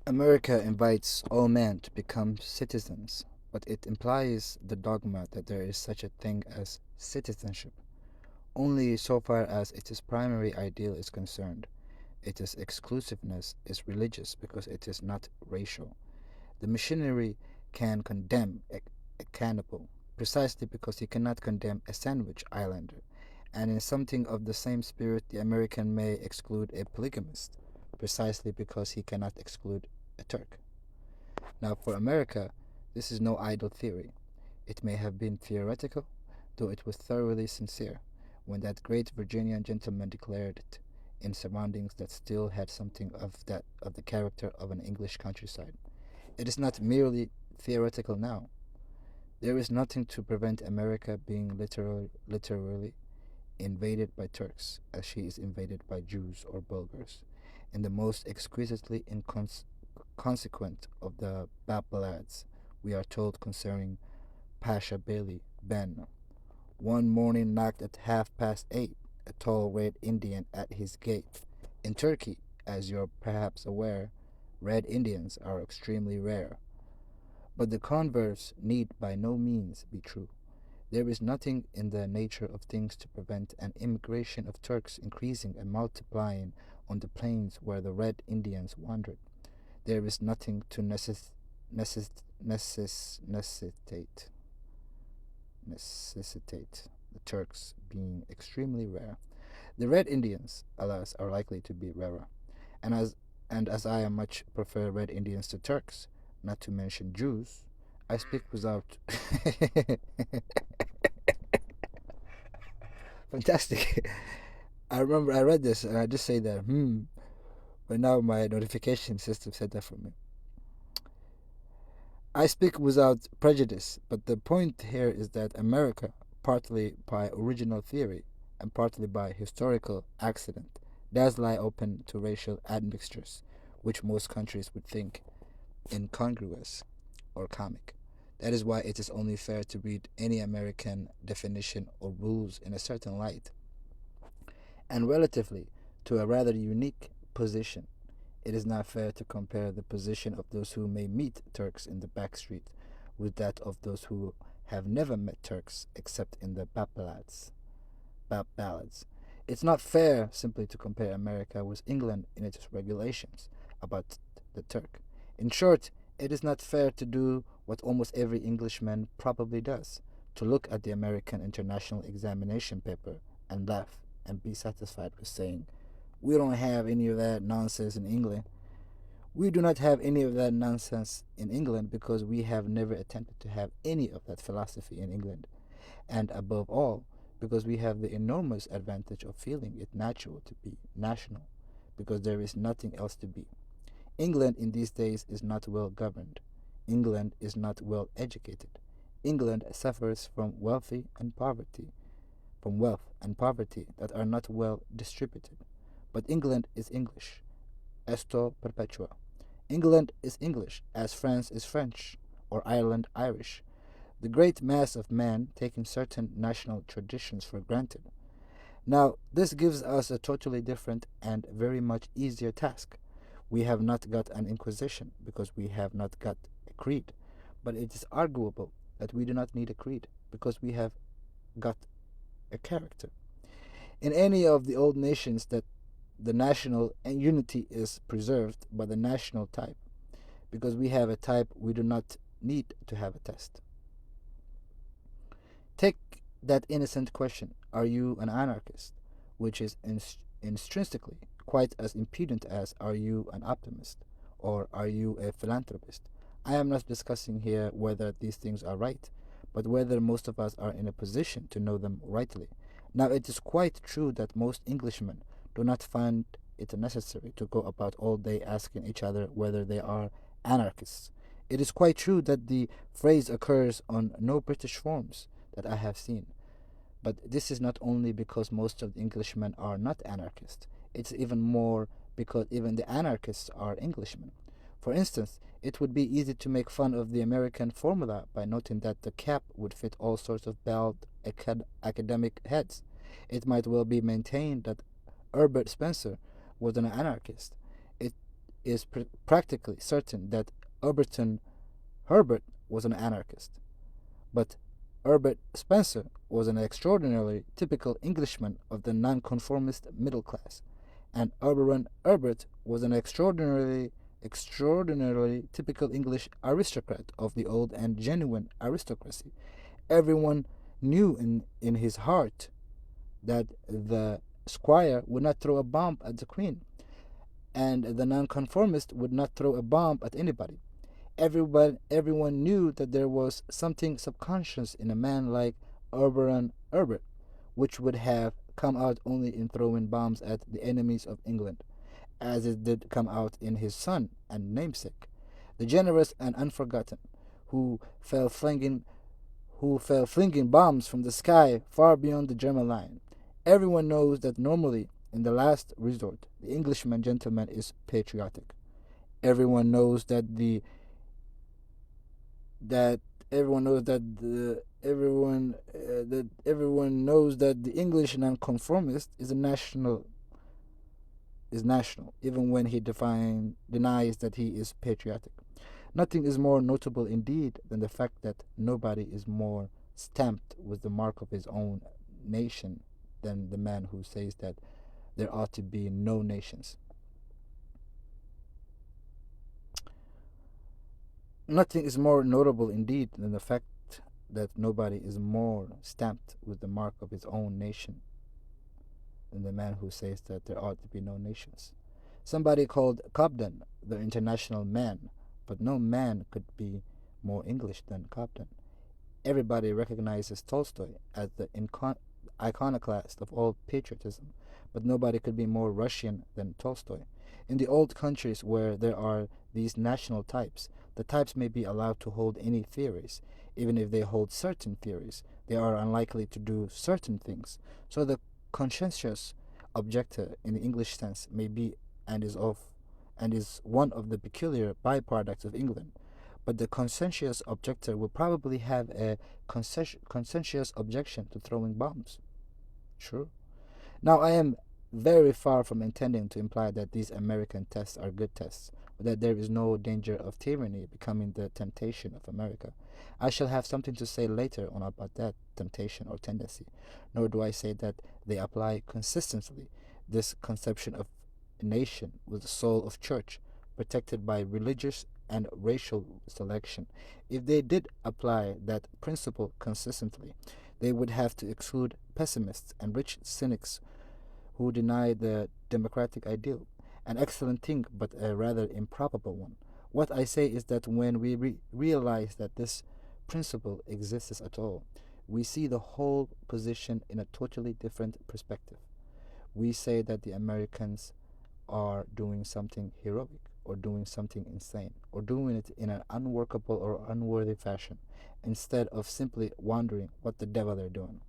America invites all men to become citizens, but it implies the dogma that there is such a thing as citizenship only so far as its primary ideal is concerned. Its exclusiveness is religious because it is not racial. The missionary can condemn a cannibal precisely because he cannot condemn a Sandwich Islander, and in something of the same spirit, the American may exclude a polygamist precisely because he cannot exclude a Turk. Now, for America, this is no idle theory. It may have been theoretical, though it was thoroughly sincere, when that great Virginian gentleman declared it in surroundings that still had something of the character of an English countryside. It is not merely theoretical now. There is nothing to prevent America being literally invaded by Turks, as she is invaded by Jews or Bulgars, in the most exquisitely consequent of the ballads we are told concerning Pasha Beli Ben. One morning knocked at 8:30, a tall red Indian at his gate. In Turkey, as you're perhaps aware, red Indians are extremely rare. But the converse need by no means be true. There is nothing in the nature of things to prevent an immigration of Turks increasing and multiplying on the plains where the red Indians wandered. There is nothing to necessitate the Turks being extremely rare. The red Indians, alas, are likely to be rarer. And as I much prefer red Indians to Turks, not to mention Jews, I speak without fantastic. I remember I read this and I just say that, but now my notification system said that for me. I speak without prejudice, but the point here is that America, partly by original theory and partly by historical accident, does lie open to racial admixtures, which most countries would think incongruous or comic. That is why it is only fair to read any American definition or rules in a certain light. And relatively to a rather unique position, it is not fair to compare the position of those who may meet Turks in the back street with that of those who have never met Turks except in the ballads. It's not fair simply to compare America with England in its regulations about the Turk. In short, it is not fair to do what almost every Englishman probably does, to look at the American international examination paper and laugh and be satisfied with saying, we don't have any of that nonsense in England. We do not have any of that nonsense in England because we have never attempted to have any of that philosophy in England. And above all, because we have the enormous advantage of feeling it natural to be national, because there is nothing else to be. England in these days is not well governed. England is not well educated. England suffers from wealth and poverty that are not well distributed. But England is English, esto perpetua. England is English, as France is French, or Ireland Irish. The great mass of man taking certain national traditions for granted. Now, this gives us a totally different and very much easier task. We have not got an inquisition because we have not got a creed, but it is arguable that we do not need a creed because we have got a character. In any of the old nations that the national unity is preserved by the national type, because we have a type we do not need to have a test. Take that innocent question, are you an anarchist? Which is intrinsically quite as impudent as, are you an optimist? Or are you a philanthropist? I am not discussing here whether these things are right, but whether most of us are in a position to know them rightly. Now, it is quite true that most Englishmen do not find it necessary to go about all day asking each other whether they are anarchists. It is quite true that the phrase occurs on no British forms that I have seen. But this is not only because most of the Englishmen are not anarchists, it's even more because even the anarchists are Englishmen. For instance, it would be easy to make fun of the American formula by noting that the cap would fit all sorts of bald academic heads. It might well be maintained that Herbert Spencer was an anarchist. It is practically certain that Overton Herbert was an anarchist, but Herbert Spencer was an extraordinarily typical Englishman of the nonconformist middle class, and Oberon Herbert was an extraordinarily typical English aristocrat of the old and genuine aristocracy. Everyone knew in his heart that the squire would not throw a bomb at the queen, and the nonconformist would not throw a bomb at anybody. Everyone knew that there was something subconscious in a man like Oberon Herbert, which would have come out only in throwing bombs at the enemies of England, as it did come out in his son and namesake, the generous and unforgotten, who fell flinging bombs from the sky far beyond the German line. Everyone knows that normally, in the last resort, the Englishman gentleman is patriotic. Everyone knows that the that everyone knows that the everyone that everyone knows that the English nonconformist is national, even when he denies that he is patriotic. Nothing is more notable indeed than the fact that nobody is more stamped with the mark of his own nation than the man who says that there ought to be no nations. Nothing is more notable indeed than the fact that nobody is more stamped with the mark of his own nation than the man who says that there ought to be no nations. Somebody called Cobden the international man, but no man could be more English than Cobden. Everybody recognizes Tolstoy as the iconoclast of all patriotism, but nobody could be more Russian than Tolstoy. In the old countries where there are these national types, the types may be allowed to hold any theories. Even if they hold certain theories, they are unlikely to do certain things. So the conscientious objector in the English sense may be and is one of the peculiar byproducts of England. But the conscientious objector will probably have a conscientious objection to throwing bombs. True. Now, I am very far from intending to imply that these American tests are good tests, or that there is no danger of tyranny becoming the temptation of America. I shall have something to say later on about that temptation or tendency, nor do I say that they apply consistently this conception of a nation with the soul of church, protected by religious and racial selection. If they did apply that principle consistently, they would have to exclude pessimists and rich cynics who deny the democratic ideal, an excellent thing but a rather improbable one. What I say is that when we realize that this principle exists at all, we see the whole position in a totally different perspective. We say that the Americans are doing something heroic, or doing something insane, or doing it in an unworkable or unworthy fashion, instead of simply wondering what the devil they're doing.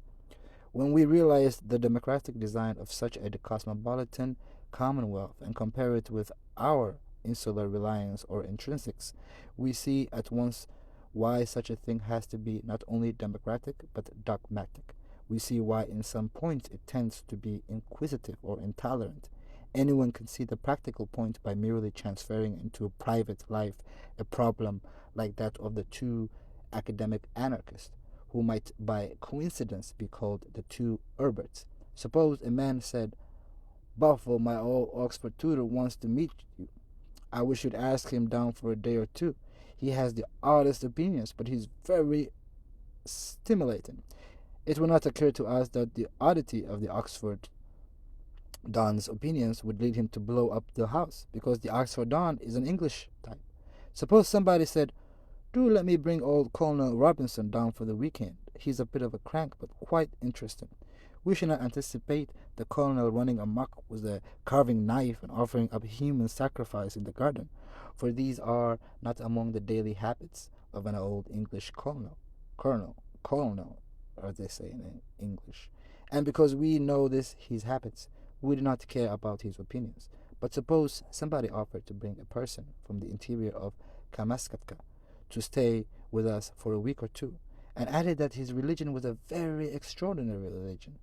When we realize the democratic design of such a cosmopolitan commonwealth and compare it with our insular reliance or intrinsics, we see at once why such a thing has to be not only democratic but dogmatic. We see why in some points it tends to be inquisitive or intolerant. Anyone can see the practical point by merely transferring into private life a problem like that of the two academic anarchists, who might by coincidence be called the two Herberts. Suppose a man said, "Buffalo, my old Oxford tutor, wants to meet you. I wish you'd ask him down for a day or two. He has the oddest opinions, but he's very stimulating." It will not occur to us that the oddity of the Oxford Don's opinions would lead him to blow up the house, because the Oxford Don is an English type. Suppose somebody said, "Do let me bring old Colonel Robinson down for the weekend. He's a bit of a crank, but quite interesting." We should not anticipate the colonel running amok with a carving knife and offering up human sacrifice in the garden, for these are not among the daily habits of an old English colonel, as they say in English. And because we know his habits, we do not care about his opinions. But suppose somebody offered to bring a person from the interior of Kamskatka to stay with us for a week or two, and added that his religion was a very extraordinary religion.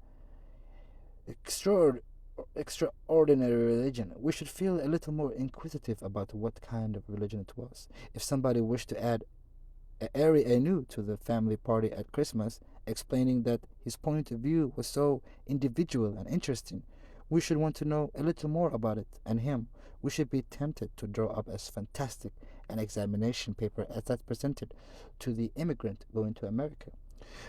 extraordinary religion, we should feel a little more inquisitive about what kind of religion it was. If somebody wished to add Ari Anu to the family party at Christmas, explaining that his point of view was so individual and interesting, we should want to know a little more about it and him. We should be tempted to draw up as fantastic an examination paper as that presented to the immigrant going to America.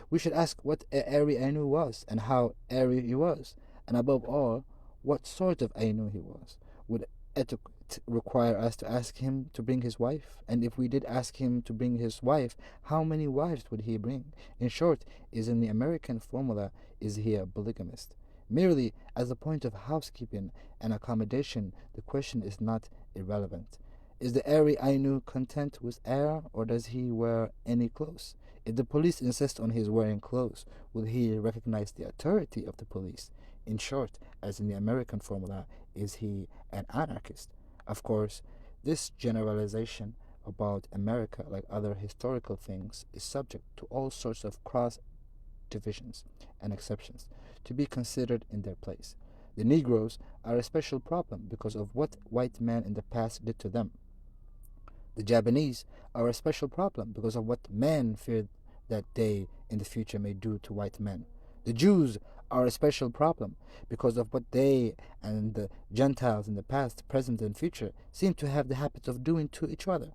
We should ask what Ari Ainu was and how Ari he was, and above all, what sort of Ainu he was. Would etiquette require us to ask him to bring his wife? And if we did ask him to bring his wife, how many wives would he bring? In short, is in the American formula, is he a polygamist? Merely as a point of housekeeping and accommodation, the question is not irrelevant. Is the Ari Ainu content with air, or does he wear any clothes? If the police insist on his wearing clothes, will he recognize the authority of the police? In short, as in the American formula, is he an anarchist? Of course, this generalization about America, like other historical things, is subject to all sorts of cross divisions and exceptions to be considered in their place. The Negroes are a special problem because of what white men in the past did to them. The Japanese are a special problem because of what men feared that they in the future may do to white men. The Jews are a special problem because of what they and the Gentiles in the past, present, and future seem to have the habit of doing to each other.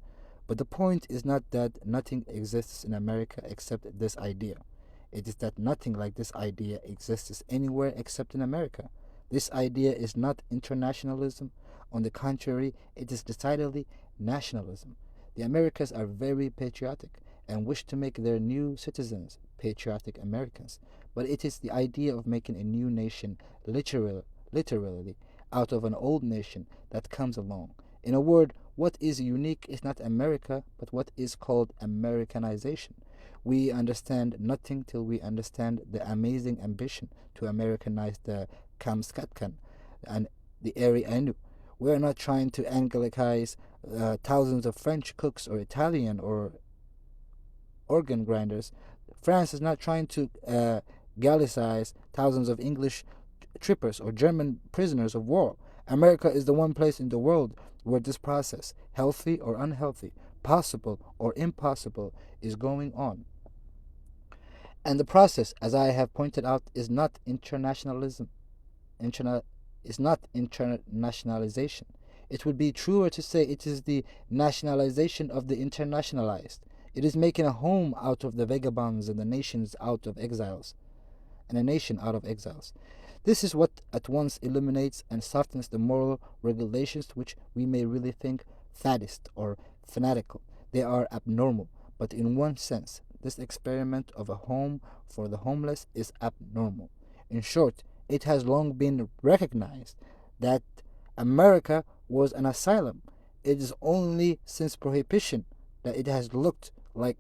But the point is not that nothing exists in America except this idea. It is that nothing like this idea exists anywhere except in America. This idea is not internationalism. On the contrary, it is decidedly nationalism. The Americans are very patriotic and wish to make their new citizens patriotic Americans, but it is the idea of making a new nation literally out of an old nation that comes along. In a word, what is unique is not America, but what is called Americanization. We understand nothing till we understand the amazing ambition to Americanize the Kamskatkan and the Ari Ainu. We are not trying to Anglicize thousands of French cooks or Italian or organ grinders. France is not trying to Gallicize thousands of English trippers or German prisoners of war. America is the one place in the world where this process, healthy or unhealthy, possible or impossible, is going on. And the process, as I have pointed out, is not internationalism. Is not internationalization. It would be truer to say it is the nationalization of the internationalized. It is making a home out of the vagabonds and the nations out of exiles, and a nation out of exiles. This is what at once illuminates and softens the moral regulations which we may really think faddist or fanatical. They are abnormal, but in one sense, this experiment of a home for the homeless is abnormal. In short, it has long been recognized that America was an asylum. It is only since Prohibition that it has looked like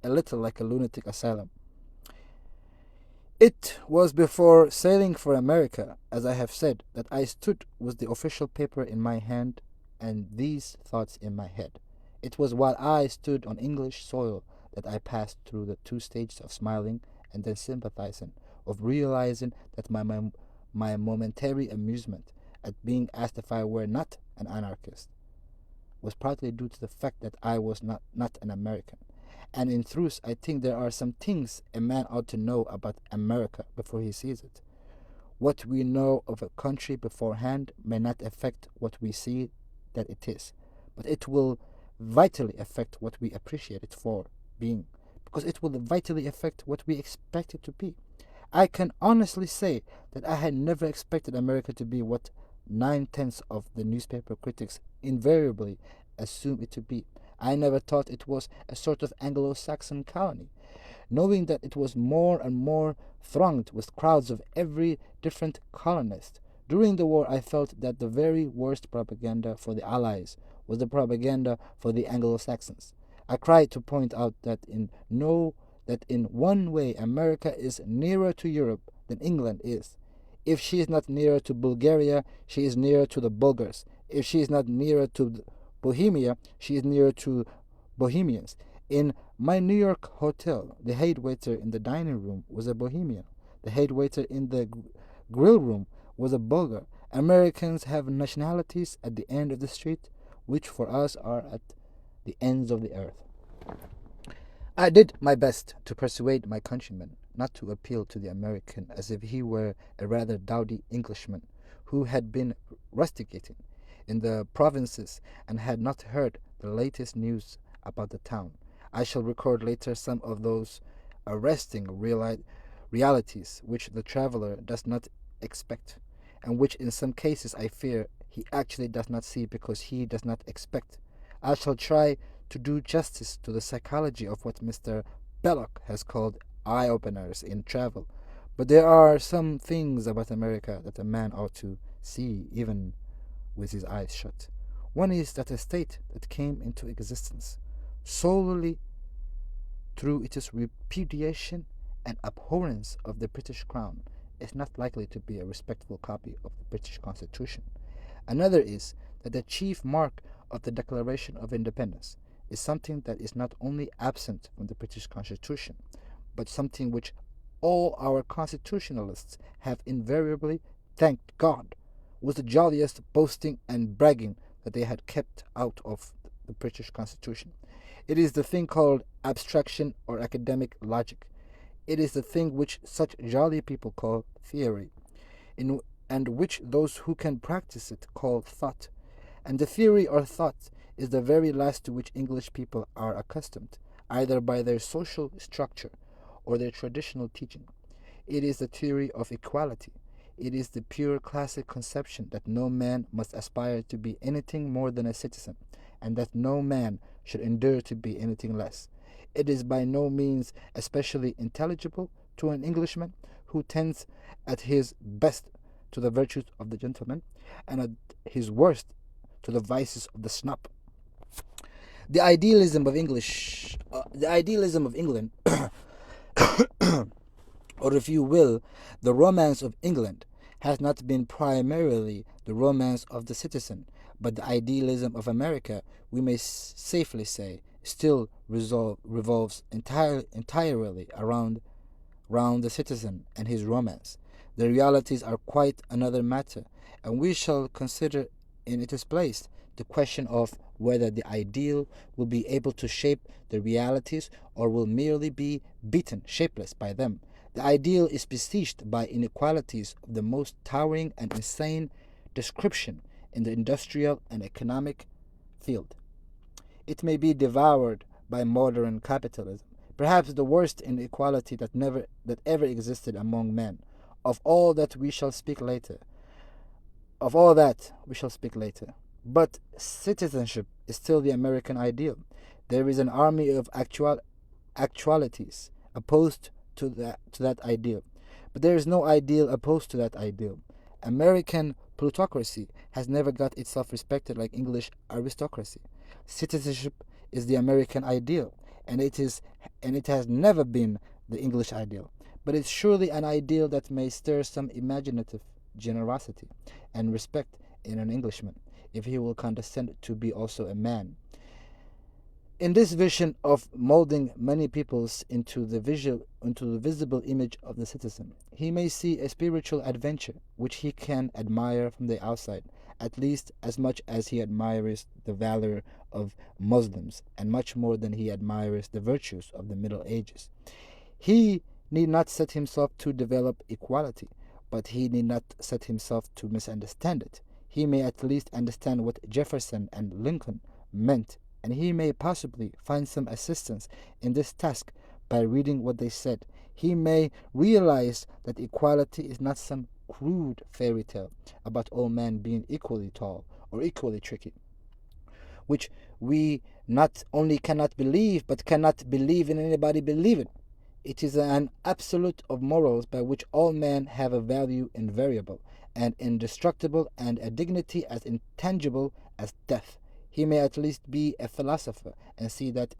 a little like a lunatic asylum. It was before sailing for America, as I have said, that I stood with the official paper in my hand and these thoughts in my head. It was while I stood on English soil that I passed through the two stages of smiling and then sympathizing, of realizing that my momentary amusement at being asked if I were not an anarchist was partly due to the fact that I was not an American. And in truth, I think there are some things a man ought to know about America before he sees it. What we know of a country beforehand may not affect what we see that it is, but it will vitally affect what we appreciate it for being, because it will vitally affect what we expect it to be. I can honestly say that I had never expected America to be what 9/10 of the newspaper critics invariably assume it to be. I never thought it was a sort of Anglo-Saxon colony, knowing that it was more and more thronged with crowds of every different colonist. During the war, I felt that the very worst propaganda for the Allies was the propaganda for the Anglo-Saxons. I tried to point out that in one way America is nearer to Europe than England is. If she is not nearer to Bulgaria, she is nearer to the Bulgars. If she is not nearer to Bohemia, she is nearer to Bohemians. In my New York hotel, the head waiter in the dining room was a Bohemian. The head waiter in the grill room was a burger. Americans have nationalities at the end of the street, which for us are at the ends of the earth. I did my best to persuade my countrymen not to appeal to the American as if he were a rather dowdy Englishman who had been rusticating in the provinces and had not heard the latest news about the town. I shall record later some of those arresting realities which the traveler does not expect, and which in some cases I fear he actually does not see because he does not expect. I shall try to do justice to the psychology of what Mr. Belloc has called eye openers in travel, but there are some things about America that a man ought to see even with his eyes shut. One is that a state that came into existence solely through its repudiation and abhorrence of the British Crown is not likely to be a respectable copy of the British Constitution. Another is that the chief mark of the Declaration of Independence is something that is not only absent from the British Constitution, but something which all our constitutionalists have invariably thanked God was the jolliest boasting and bragging that they had kept out of the British Constitution. It is the thing called abstraction or academic logic. It is the thing which such jolly people call theory, and which those who can practice it call thought. And the theory or thought is the very last to which English people are accustomed, either by their social structure or their traditional teaching. It is the theory of equality. It is the pure classic conception that no man must aspire to be anything more than a citizen, and that no man should endure to be anything less. It is by no means especially intelligible to an Englishman who tends at his best to the virtues of the gentleman, and at his worst to the vices of the snob. The idealism of England, or if you will, the romance of England, has not been primarily the romance of the citizen, but the idealism of America, we may safely say, still revolves entirely around the citizen and his romance. The realities are quite another matter, and we shall consider in its place the question of whether the ideal will be able to shape the realities or will merely be beaten shapeless by them. The ideal is besieged by inequalities of the most towering and insane description in the industrial and economic field. It may be devoured by modern capitalism, perhaps the worst inequality that ever existed among men. Of all that we shall speak later. But citizenship is still the American ideal. There is an army of actualities opposed to that ideal. But there is no ideal opposed to that ideal. American plutocracy has never got itself respected like English aristocracy. Citizenship is the American ideal, and it has never been the English ideal. But it's surely an ideal that may stir some imaginative generosity and respect in an Englishman, if he will condescend to be also a man. In this vision of molding many peoples into the visible image of the citizen, he may see a spiritual adventure which he can admire from the outside, at least as much as he admires the valor of Muslims, and much more than he admires the virtues of the Middle Ages. He need not set himself to develop equality, but he need not set himself to misunderstand it. He may at least understand what Jefferson and Lincoln meant, and he may possibly find some assistance in this task by reading what they said. He may realize that equality is not some crude fairy tale about all men being equally tall or equally tricky, which we not only cannot believe, but cannot believe in anybody believing. It is an absolute of morals by which all men have a value invariable and indestructible, and a dignity as intangible as death. He may at least be a philosopher and see that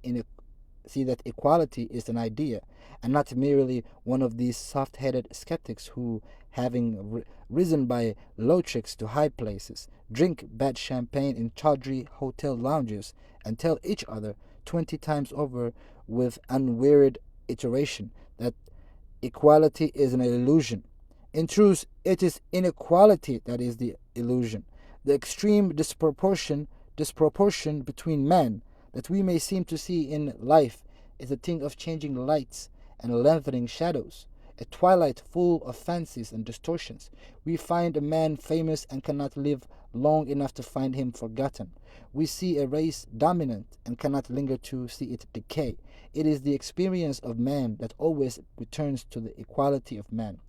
equality is an idea, and not merely one of these soft-headed skeptics who, having risen by low tricks to high places, drink bad champagne in tawdry hotel lounges, and tell each other 20 times over with unwearied iteration that equality is an illusion, In truth, it is inequality that is the illusion, the extreme disproportion between men that we may seem to see in life is a thing of changing lights and lengthening shadows, a twilight full of fancies and distortions. We find a man famous and cannot live long enough to find him forgotten. We see a race dominant and cannot linger to see it decay. It is the experience of man that always returns to the equality of man.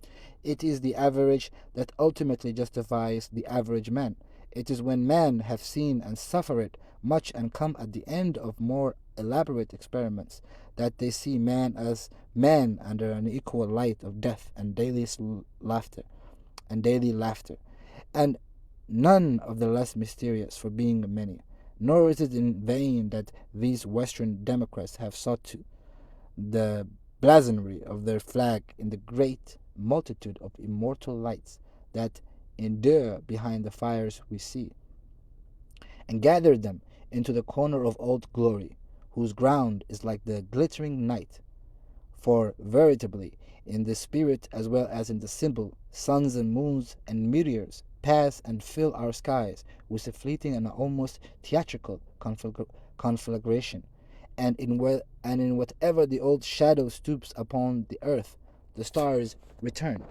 It is the average that ultimately justifies the average man. It is when men have seen and suffered much and come at the end of more elaborate experiments that they see man as man under an equal light of death and laughter daily laughter, and none of the less mysterious for being many. Nor is it in vain that these Western Democrats have sought to the blazonry of their flag in the great multitude of immortal lights that endure behind the fires we see, and gathered them into the corner of old glory, whose ground is like the glittering night. For veritably, in the spirit as well as in the symbol, suns and moons and meteors pass and fill our skies with a fleeting and almost theatrical conflagration, and in whatever the old shadow stoops upon the earth, the stars return.